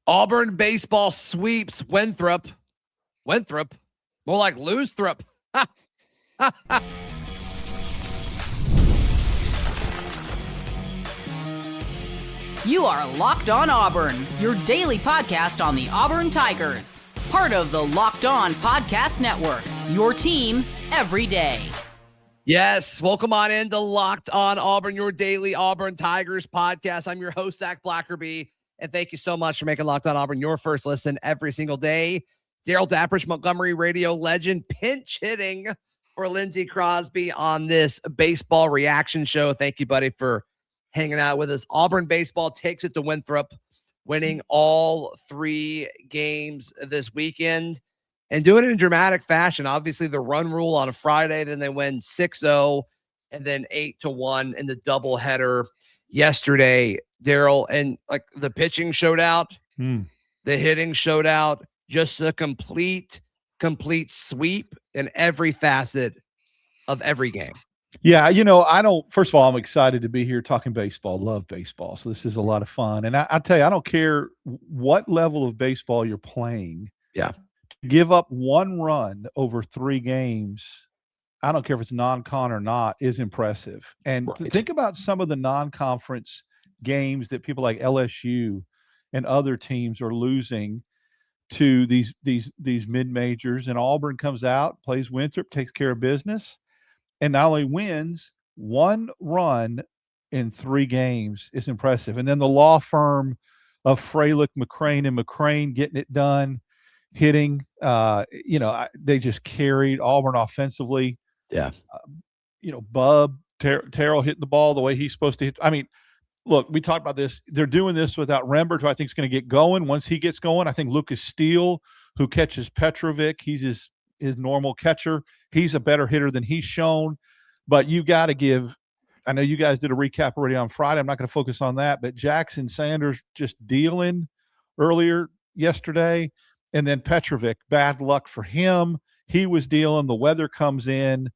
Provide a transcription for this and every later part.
Auburn baseball sweeps Winthrop. Winthrop? More like Lose-throp. You are Locked On Auburn, your daily podcast on the Auburn Tigers. Part of the Locked On Podcast Network, your team every day. Yes, welcome on into Locked On Auburn, your daily Auburn Tigers podcast. I'm your host, Zach Blackerby, and thank you so much for making Locked On Auburn your first listen every single day. Darrell, Dapprich, Montgomery radio legend, pinch hitting for Lindsey Crosby on this baseball reaction show. Thank you, buddy, for hanging out with us. Auburn baseball takes it to Winthrop, winning all 3 games this weekend and doing it in dramatic fashion. Obviously, the run rule on a Friday, then they win 6-0 and then 8-1 in the doubleheader yesterday, Darrell. And like the pitching showed out, the hitting showed out, just a complete sweep in every facet of every game. Yeah, first of all, I'm excited to be here talking baseball. Love baseball. So this is a lot of fun. And I tell you, I don't care what level of baseball you're playing. Yeah. To give up 1 run over 3 games, I don't care if it's non-con or not, is impressive. And right. Think about some of the non-conference games that people like LSU and other teams are losing to these mid-majors. And Auburn comes out, plays Winthrop, takes care of business, and not only wins, 1 run in 3 games is impressive. And then the law firm of Fralick, McCraine, and McCraine getting it done, hitting. They just carried Auburn offensively. Yeah. Terrell hitting the ball the way he's supposed to hit. I mean, look, we talked about this. They're doing this without Rembert, who I think is going to get going. Once he gets going, I think Lucas Steele, who catches Petrovic, he's his normal catcher. He's a better hitter than he's shown. But you got to give – I know you guys did a recap already on Friday. I'm not going to focus on that. But Jackson Sanders just dealing earlier yesterday. And then Petrovic, bad luck for him. He was dealing. The weather comes in.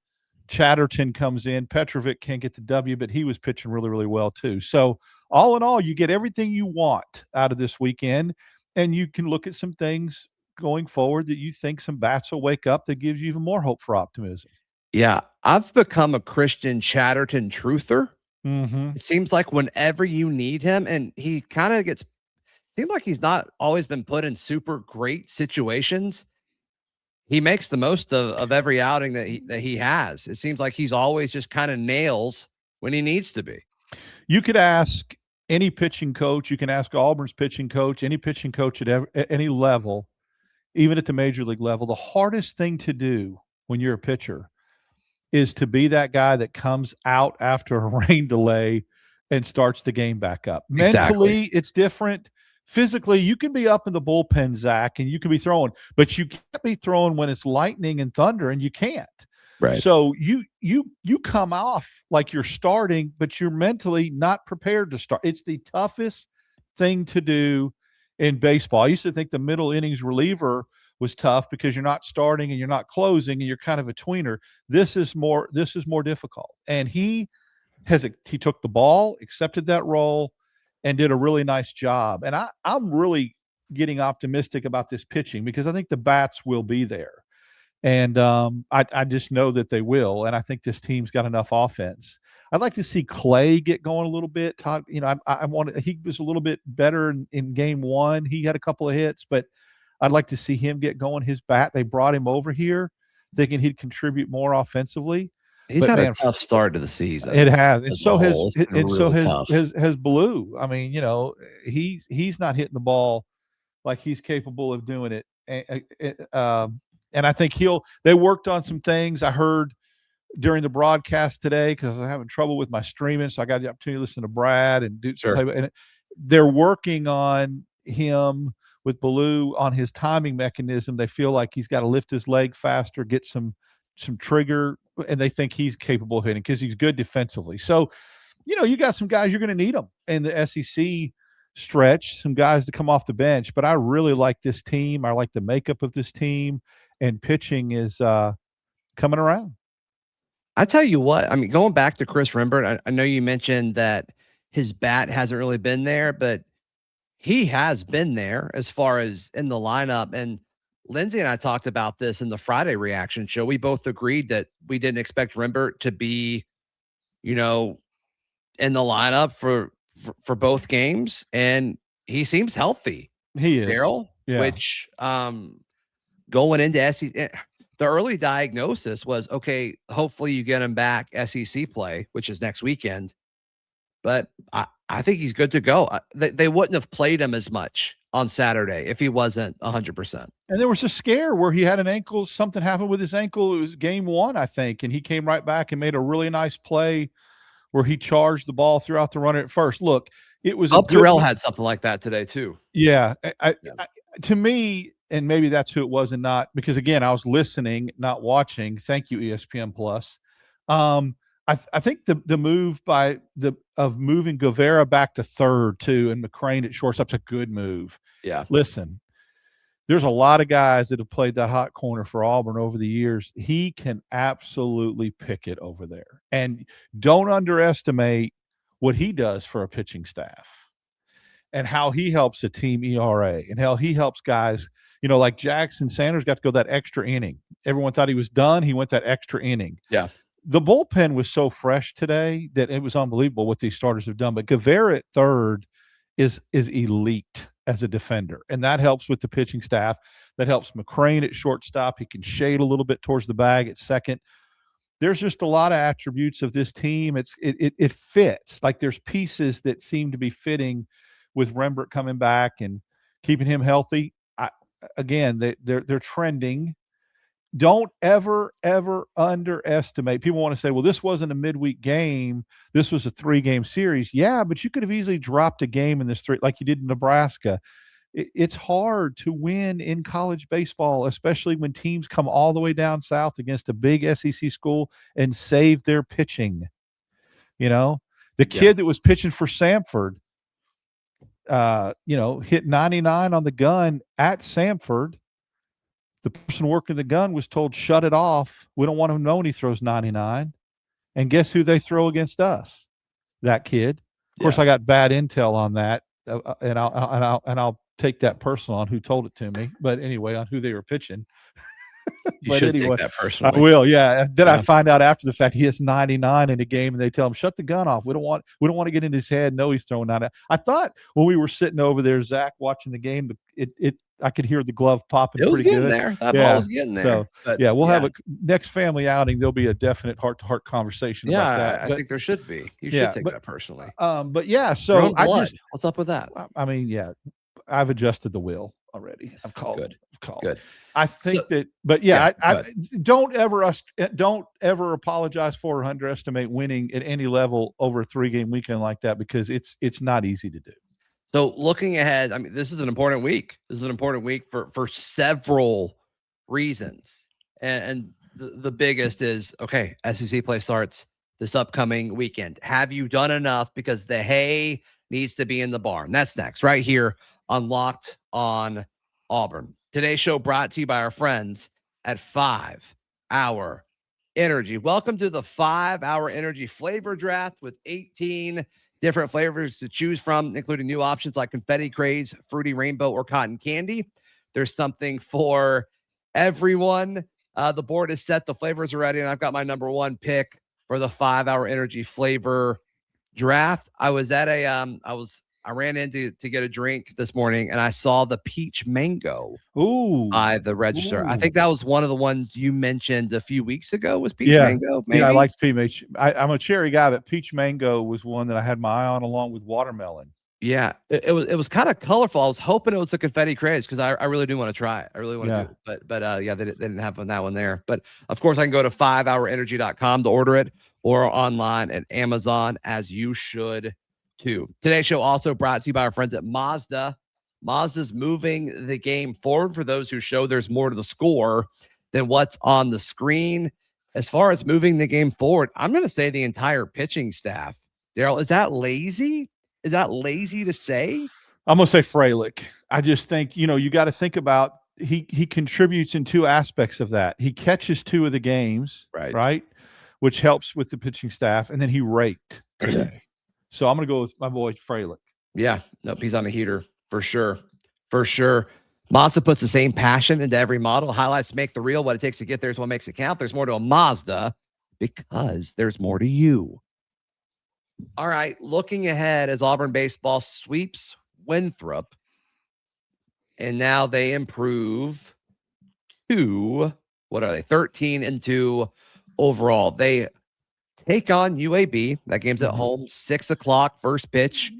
Chatterton comes in. Petrovic can't get the W, but he was pitching really, really well too. So all in all, you get everything you want out of this weekend, and you can look at some things going forward that you think some bats will wake up that gives you even more hope for optimism. Yeah, I've become a Christian Chatterton truther. Mm-hmm. It seems like whenever you need him, and he kind of seems like he's not always been put in super great situations. He makes the most of every outing that he has. It seems like he's always just kind of nails when he needs to be. You could ask any pitching coach. You can ask Auburn's pitching coach, any pitching coach at any level, even at the major league level. The hardest thing to do when you're a pitcher is to be that guy that comes out after a rain delay and starts the game back up. Exactly. Mentally, it's different. Physically, you can be up in the bullpen, Zach, and you can be throwing, but you can't be throwing when it's lightning and thunder, and you can't. Right. So you come off like you're starting, but you're mentally not prepared to start. It's the toughest thing to do in baseball. I used to think the middle innings reliever was tough because you're not starting and you're not closing and you're kind of a tweener. This is more difficult. And he took the ball, accepted that role, and did a really nice job. And I'm really getting optimistic about this pitching because I think the bats will be there. And I just know that they will. And I think this team's got enough offense. I'd like to see Clay get going a little bit. Todd, he was a little bit better in game 1. He had a couple of hits, but I'd like to see him get going. His bat, they brought him over here thinking he'd contribute more offensively. He's had a tough start to the season. It has, and so has has Blue. I mean, he's not hitting the ball like he's capable of doing it. And I think they worked on some things. I heard during the broadcast today because I'm having trouble with my streaming, so I got the opportunity to listen to Brad and do some. And they're working on him with Blue on his timing mechanism. They feel like he's got to lift his leg faster, get some trigger, and they think he's capable of hitting because he's good defensively. So, you got some guys, you're going to need them in the SEC stretch, some guys to come off the bench. But I really like this team. I like the makeup of this team, and pitching is coming around. I tell you what, I mean, going back to Chris Rembert, I know you mentioned that his bat hasn't really been there, but he has been there as far as in the lineup. And Lindsay and I talked about this in the Friday reaction show. We both agreed that we didn't expect Rembert to be, in the lineup for both games. And he seems healthy. He is. Darrell, Yeah. which going into SEC, the early diagnosis was, okay, hopefully you get him back SEC play, which is next weekend. But I think he's good to go. They wouldn't have played him as much on Saturday if he wasn't 100%. And there was a scare where he had an ankle, something happened with his ankle. It was game 1, I think. And he came right back and made a really nice play where he charged the ball throughout the runner at first. Look, it was Terrell had something like that today too. Yeah. To me, and maybe that's who it was and not, because again, I was listening, not watching. Thank you, ESPN Plus. I think the move of moving Guevara back to third too, and McCraine at shortstop's a good move. Yeah. Listen, there's a lot of guys that have played that hot corner for Auburn over the years. He can absolutely pick it over there. And don't underestimate what he does for a pitching staff and how he helps a team ERA and how he helps guys, like Jackson Sanders got to go that extra inning. Everyone thought he was done. He went that extra inning. Yeah. The bullpen was so fresh today that it was unbelievable what these starters have done. But Guevara at third is elite as a defender, and that helps with the pitching staff. That helps McCraine at shortstop. He can shade a little bit towards the bag at second. There's just a lot of attributes of this team. It fits. Like there's pieces that seem to be fitting with Rembert coming back and keeping him healthy. They're trending. Don't ever underestimate. People want to say, well, this wasn't a midweek game. This was a 3-game series. Yeah, but you could have easily dropped a game in this 3, like you did in Nebraska. It's hard to win in college baseball, especially when teams come all the way down south against a big SEC school and save their pitching. The kid that was pitching for Samford, hit 99 on the gun at Samford. The person working the gun was told, shut it off. We don't want him knowing he throws 99. And guess who they throw against us? That kid. Of course, I got bad intel on that, and I'll take that personal on who told it to me. But anyway, on who they were pitching. You should take that personally. I will, yeah. Then I find out after the fact he hits 99 in a game, and they tell him, shut the gun off. We don't want to get in his head. No, he's throwing 99. I thought when we were sitting over there, Zach, watching the game, I could hear the glove popping. It was pretty getting good. there. That ball was getting there. So, we'll have a next family outing. There'll be a definite heart-to-heart conversation about that. I think there should be. You should take that personally. So what's up with that? I mean, I've adjusted the wheel already. I've called. Good. I think I don't ever apologize for or underestimate winning at any level over a 3-game weekend like that, because it's not easy to do. So looking ahead, I mean, this is an important week. This is an important week for several reasons. And the biggest is, okay, SEC play starts this upcoming weekend. Have you done enough? Because the hay needs to be in the barn. That's next, right here on Locked on Auburn. Today's show brought to you by our friends at 5 Hour Energy. Welcome to the 5 Hour Energy flavor draft with 18 different flavors to choose from, including new options like confetti craze, fruity rainbow, or cotton candy. There's something for everyone. The board is set. The flavors are ready, and I've got my number 1 pick for the 5 Hour Energy flavor draft. I was at I ran in to get a drink this morning, and I saw the peach mango by the register. Ooh. I think that was one of the ones you mentioned a few weeks ago was peach mango. Maybe? Yeah, I liked peach. I'm a cherry guy, but peach mango was one that I had my eye on along with watermelon. Yeah, it was kind of colorful. I was hoping it was a confetti craze because I really do want to try it. I really want to do it. But they didn't have that one there. But of course, I can go to 5hourenergy.com to order it, or online at Amazon, as you should too. Today's show also brought to you by our friends at Mazda. Mazda's moving the game forward. For those who show there's more to the score than what's on the screen. As far as moving the game forward, I'm going to say the entire pitching staff. Darrell, is that lazy? Is that lazy to say? I'm going to say Fralick. I just think, you got to think about he contributes in 2 aspects of that. He catches 2 of the games, right? Which helps with the pitching staff. And then he raked today. So I'm going to go with my boy Fralick. Yeah. Nope. He's on a heater For sure. For sure. Mazda puts the same passion into every model. Highlights make the real. What it takes to get there is what makes it count. There's more to a Mazda because there's more to you. All right. Looking ahead as Auburn baseball sweeps Winthrop, and now they improve to, what are they, 13-2 overall. They take on UAB. That game's at home, 6 o'clock, first pitch,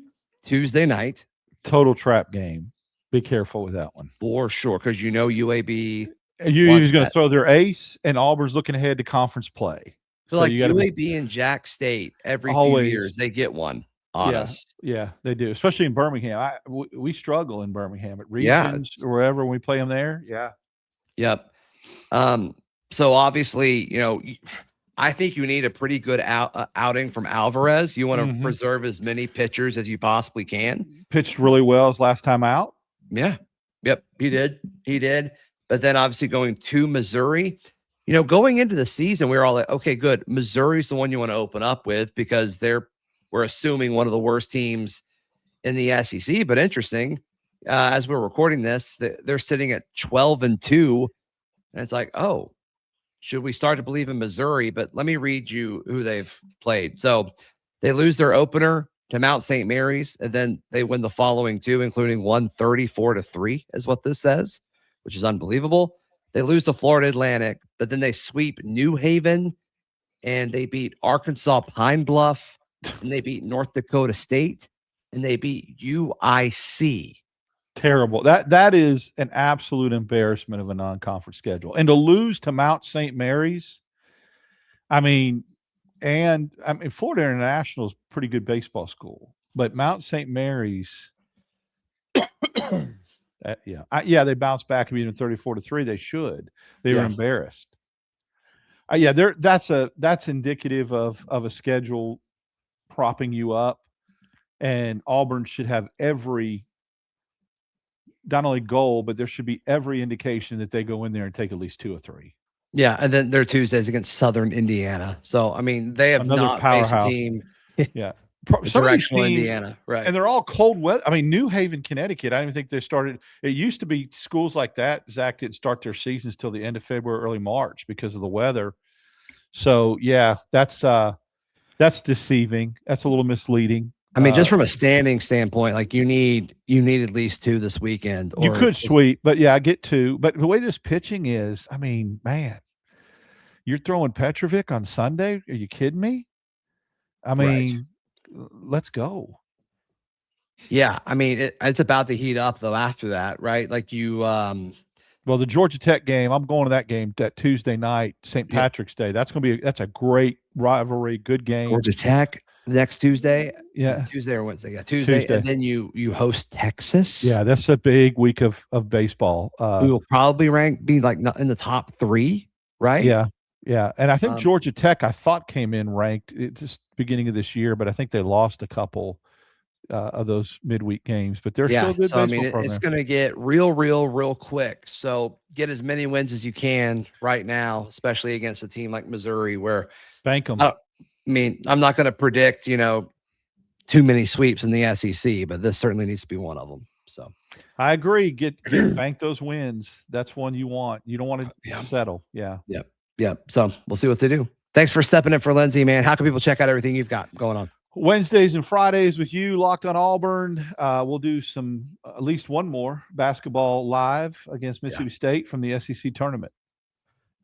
Tuesday night. Total trap game. Be careful with that one. For sure, because UAB. UAB's going to throw their ace, and Auburn's looking ahead to conference play. So like UAB and Jack State, every few years, they get one on us. Yeah, they do, especially in Birmingham. We struggle in Birmingham at regions or wherever we play them there. Yeah. Yep. So obviously, I think you need a pretty good outing from Alvarez. You want to preserve as many pitchers as you possibly can. Pitched really well his last time out. Yeah. Yep. He did. But then obviously going to Missouri, going into the season, we were all like, okay, good. Missouri's the one you want to open up with because we're assuming one of the worst teams in the SEC. But interesting, as we're recording this, they're sitting at 12-2. And it's like, oh, should we start to believe in Missouri? But let me read you who they've played. So they lose their opener to Mount St. Mary's, and then they win the following two, including 134-3 is what this says, which is unbelievable. They lose to Florida Atlantic, but then they sweep New Haven, and they beat Arkansas Pine Bluff, and they beat North Dakota State, and they beat UIC. Terrible. That is an absolute embarrassment of a non-conference schedule. And to lose to Mount St. Mary's, Florida International is a pretty good baseball school, but Mount St. Mary's, they bounced back and beat them 34-3. They should. They were embarrassed. That's indicative of a schedule propping you up, and Auburn should have every not only goal, but there should be every indication that they go in there and take at least 2 or 3. Yeah, and then their Tuesdays against Southern Indiana. So they have another not powerhouse. faced a team. Yeah, Directional Indiana, right? And they're all cold weather. New Haven, Connecticut. I don't even think they started. It used to be schools like that, Zach, didn't start their seasons till the end of February, early March because of the weather. So yeah, that's deceiving. That's a little misleading. Just from a standing standpoint, like you need at least 2 this weekend. You could sweep, but I get 2. But the way this pitching is, man, you're throwing Petrovic on Sunday. Are you kidding me? Right. Let's go. Yeah, it's about to heat up though after that, right? Like you well, the Georgia Tech game, I'm going to that game that Tuesday night, St. Patrick's Day. That's a great rivalry, good game. Gordon Tech next Tuesday. Yeah. Tuesday or Wednesday. Yeah, Tuesday. And then you host Texas. Yeah, that's a big week of baseball. We will probably be like in the top 3, right? Yeah. Yeah. And I think Georgia Tech, I thought, came in ranked at just beginning of this year, but I think they lost a couple of those midweek games, but they're still a good baseball program. It's going to get real quick. So get as many wins as you can right now, especially against a team like Missouri, where bank them. I'm not going to predict, too many sweeps in the SEC, but this certainly needs to be one of them. So I agree. Get bank those wins. That's one you want. You don't want to settle. Yeah. Yep. So we'll see what they do. Thanks for stepping in for Lindsay, man. How can people check out everything you've got going on? Wednesdays and Fridays with you, Locked on Auburn. We'll do at least one more basketball live against Mississippi State from the SEC tournament.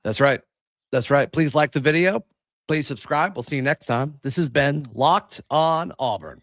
That's right. Please like the video. Please subscribe. We'll see you next time. This has been Locked on Auburn.